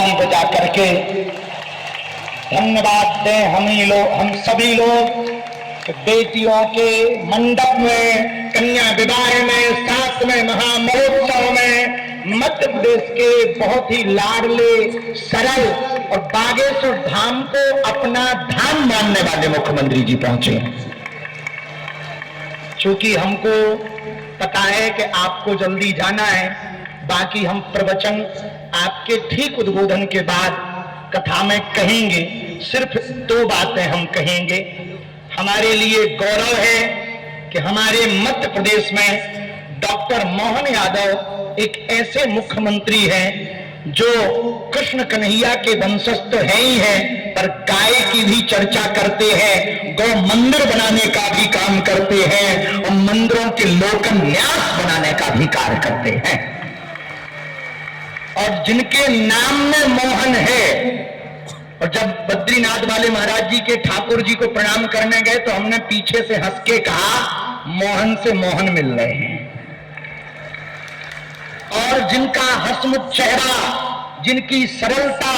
ताली बजा करके धन्यवाद दें हम सभी लोग बेटियों के मंडप में, कन्या विवाह में, 7वें महामहोत्सव में मध्य प्रदेश के बहुत ही लाडले, सरल और बागेश्वर धाम को अपना धाम मानने वाले मुख्यमंत्री जी पहुंचे। चूंकि हमको पता है कि आपको जल्दी जाना है, बाकी हम प्रवचन आपके ठीक उद्बोधन के बाद कथा में कहेंगे। सिर्फ 2 बातें हम कहेंगे। हमारे लिए गौरव है कि हमारे मध्य प्रदेश में डॉक्टर मोहन यादव एक ऐसे मुख्यमंत्री हैं जो कृष्ण कन्हैया के वंशज तो है ही है, पर गाय की भी चर्चा करते हैं, गौ मंदिर बनाने का भी काम करते हैं और मंदिरों के लोकन्यास बनाने का भी कार्य करते हैं। और जिनके नाम में मोहन है, और जब बद्रीनाथ वाले महाराज जी के ठाकुर जी को प्रणाम करने गए तो हमने पीछे से हंस के कहा मोहन से मोहन मिल रहे हैं। और जिनका हंसमुख चेहरा, जिनकी सरलता,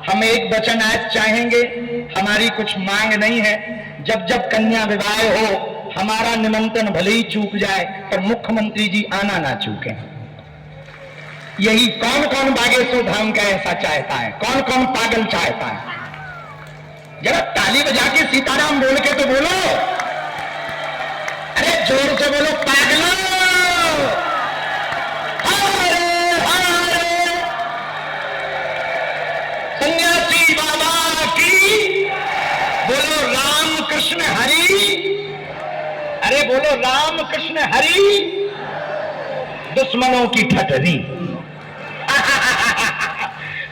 हम एक वचन आज चाहेंगे, हमारी कुछ मांग नहीं है। जब जब कन्या विवाह हो, हमारा निमंत्रण भले ही चूक जाए पर मुख्यमंत्री जी आना ना चूकें। यही कौन कौन बागेश्वर धाम का ऐसा चाहता है, कौन कौन पागल चाहता है? जरा ताली बजा के सीताराम बोल के तो बोलो, अरे जोर से बोलो पागलो। हरे हरे सन्यासी बाबा की बोलो, राम कृष्ण हरि। अरे बोलो राम कृष्ण हरि, दुश्मनों की ठठरी।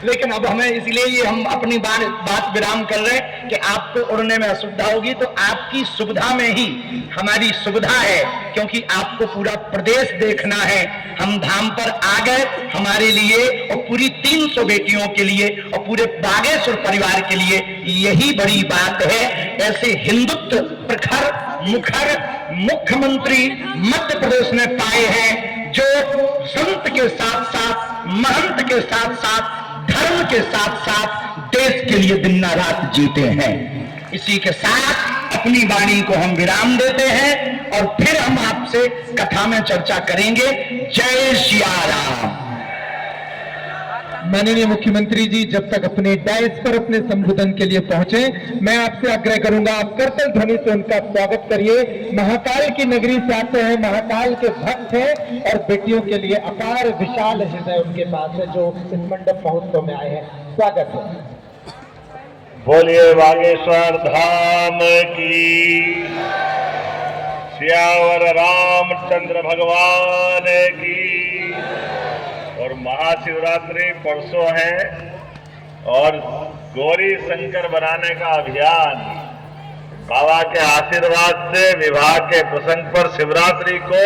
लेकिन अब हमें इसलिए ये हम अपनी बात विराम कर रहे हैं कि आपको उड़ने में असुविधा होगी, तो आपकी सुविधा में ही हमारी सुविधा है, क्योंकि आपको पूरा प्रदेश देखना है। हम धाम पर आ गए, हमारे लिए और पूरी 300 बेटियों के लिए और पूरे बागेश्वर परिवार के लिए यही बड़ी बात है। ऐसे हिंदुत्व प्रखर मुखर मुख्यमंत्री मध्य प्रदेश ने पाए हैं, जो संत के साथ साथ, महंत के साथ साथ, धर्म के साथ साथ देश के लिए दिन रात जीते हैं। इसी के साथ अपनी वाणी को हम विराम देते हैं और फिर हम आपसे कथा में चर्चा करेंगे। जय सिया राम। माननीय मुख्यमंत्री जी जब तक अपने डायस पर अपने संबोधन के लिए पहुंचे, मैं आपसे आग्रह करूंगा आप करतल ध्वनि से उनका स्वागत करिए। महाकाल की नगरी से आते हैं, महाकाल के भक्त हैं और बेटियों के लिए अपार विशाल हृदय उनके पास है, जो इस मंडप महोत्सव में आए हैं। स्वागत है। बोलिए बागेश्वर धाम की, सियावर रामचंद्र भगवान की। और महाशिवरात्रि परसों है और गौरी शंकर बनाने का अभियान बाबा के आशीर्वाद से विवाह के प्रसंग पर शिवरात्रि को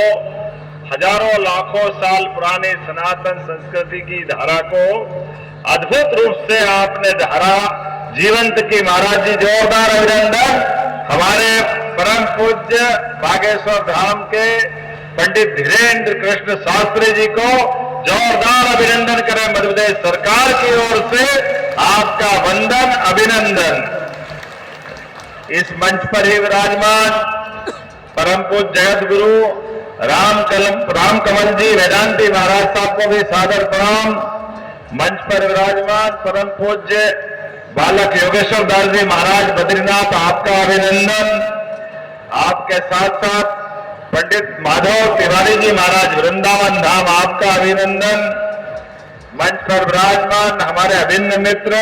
हजारों लाखों साल पुरानी सनातन संस्कृति की धारा को अद्भुत रूप से आपने धारा जीवंत की। महाराज जी जोरदार अभिनंदन। हमारे परम पूज्य बागेश्वर धाम के पंडित धीरेन्द्र कृष्ण शास्त्री जी को जोरदार अभिनंदन करें मध्य प्रदेश सरकार की ओर से। आपका वंदन अभिनंदन। इस मंच पर ही विराजमान परम पूज्य जगत गुरु राम कमल जी वेदांती महाराज साहब को भी सादर प्रणाम। मंच पर विराजमान परम पूज्य बालक योगेश्वर दास जी महाराज बद्रीनाथ, आपका अभिनंदन। आपके साथ साथ पंडित माधव तिवारी जी महाराज वृंदावन धाम, आपका अभिनंदन। मंच पर विराजमान हमारे अभिन्न मित्र,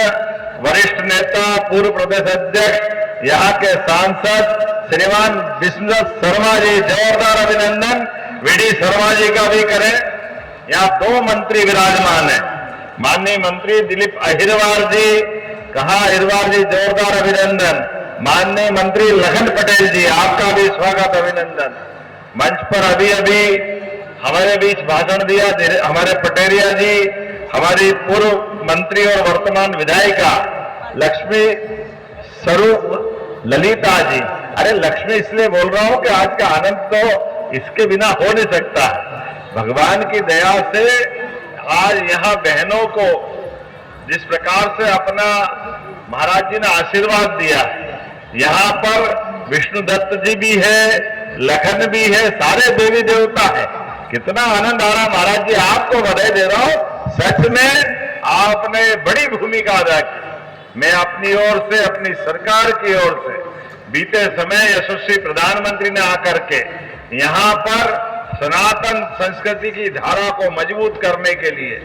वरिष्ठ नेता, पूर्व प्रदेश अध्यक्ष, यहाँ के सांसद श्रीमान विष्णु शर्मा जी, जोरदार अभिनंदन। वीडी शर्मा जी का भी करें। यहाँ 2 मंत्री विराजमान है, माननीय मंत्री दिलीप अहिरवार जी, कहा अहिरवार जी, जोरदार अभिनंदन। माननीय मंत्री लखन पटेल जी, आपका भी स्वागत अभिनंदन। मंच पर अभी अभी हमारे बीच भाषण दिया हमारे पटेरिया जी, हमारी पूर्व मंत्री और वर्तमान विधायिका लक्ष्मी स्वरूप ललिता जी। अरे लक्ष्मी इसलिए बोल रहा हूं कि आज का आनंद तो इसके बिना हो नहीं सकता। भगवान की दया से आज यहाँ बहनों को जिस प्रकार से अपना महाराज जी ने आशीर्वाद दिया, यहाँ पर विष्णु दत्त जी भी है, लखन भी है, सारे देवी देवता है। कितना आनंद आ रहा महाराज जी, आपको बधाई दे रहा हूं। सच में आपने बड़ी भूमिका अदा की। मैं अपनी ओर से, अपनी सरकार की ओर से बीते समय यशस्वी प्रधानमंत्री ने आकर के यहाँ पर सनातन संस्कृति की धारा को मजबूत करने के लिए,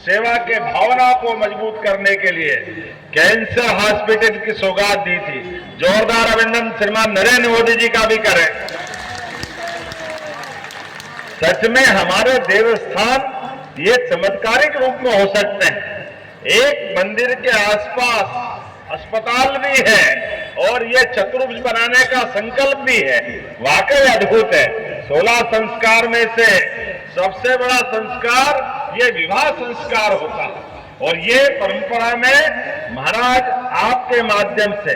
सेवा के भावना को मजबूत करने के लिए कैंसर हॉस्पिटल की सौगात दी थी। जोरदार अभिनंदन श्रीमान नरेंद्र मोदी जी का भी करें। सच में हमारे देवस्थान ये चमत्कारिक रूप में हो सकते हैं। एक मंदिर के आसपास अस्पताल भी है और ये चतुर्भुज बनाने का संकल्प भी है। वाकई अद्भुत है। 16 संस्कार में से सबसे बड़ा संस्कार ये विवाह संस्कार होता है और ये परंपरा में महाराज आपके माध्यम से